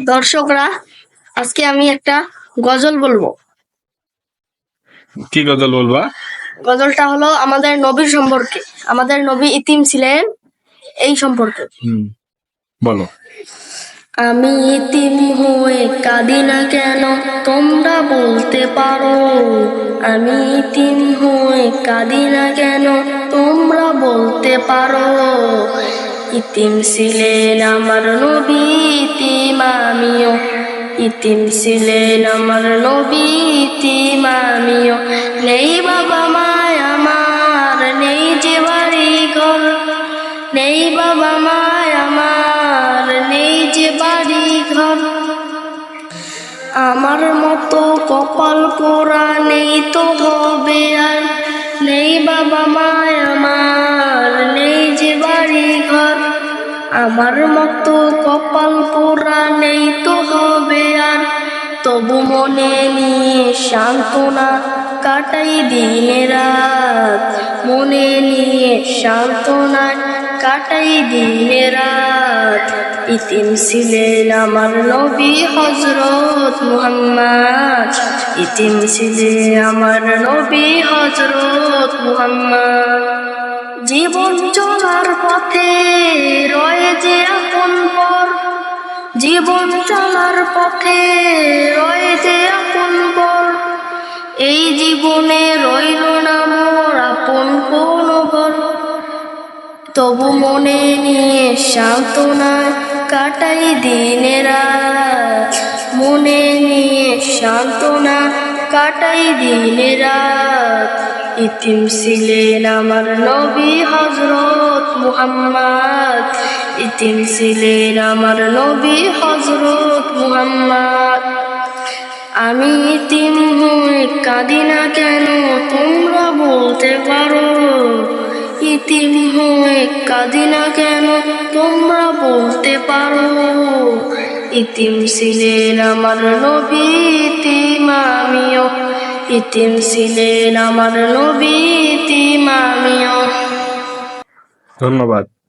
দর্শকরা, আজকে আমি একটা গজল বলবো। কি গজল বলবা? গজলটা হলো আমাদের নবীর সম্পর্কে, আমাদের নবী ইতিম ছিলেন এই সম্পর্কে। বলো। আমি ইতিম হয়ে কাঁদি না কেন, তোমরা বলতে পারো। আমি ইতিম হয়ে কাঁদি না কেন, তোমরা বলতে পারো। ইতিম ছিলেন আমার নবী, ইতিম আমিও। ইতিম ছিলেন আমার নবী, ইতিম আমিও। নেই বাবা মায় আমার, নেই যে বাড়ি ঘর। নেই বাবা মায় আমার, নেই যে বাড়ি ঘর। আমার মতো কপাল পোড়া নেই তো হবে আর। নেই বাবা মায় আমার, নেই যে বাড়ি ঘর। আমার মতো কপাল পোড়া নেই তো হবে আর। তবু মনে নিয়ে সান্ত্বনা কাটাই দিনে রাত। মনে নিয়ে সান্ত্বনা কাটাই দিনে রাত। ইতিম ছিলেন আমার নবী হযরত মুহাম্মদ। ইতিম ছিলেন আমার নবী হযরত মুহাম্মদ। জীবন চলার পথে রয়ে যে আপন পর। জীবন চলার পথে রয়ে যে আপন পর। এই জীবনে রইল না মোর আপন কোনো ঘর। তবু মনে নিয়ে সান্ত্বনা কাটাই দিনে রাত। মনে নিয়ে সান্ত্বনা কাটাই দিনে রাত। ইতিম ছিলেন আমার নবী হযরত মুহাম্মদ। ইতিম ছিলেন আমার নবী হযরত মুহাম্মদ। আমি ইতিম হয়ে কাঁদি না কেন, তোমরা বলতে পারো। ইতিম হয়ে কাঁদি না কেন, তোমরা বলতে পারো। ইতিম ছিলেন আমার নবী, ইতিম আমিও। ইতিম ছিলেন আমার নবী, ইতিম আমিও। ধন্যবাদ।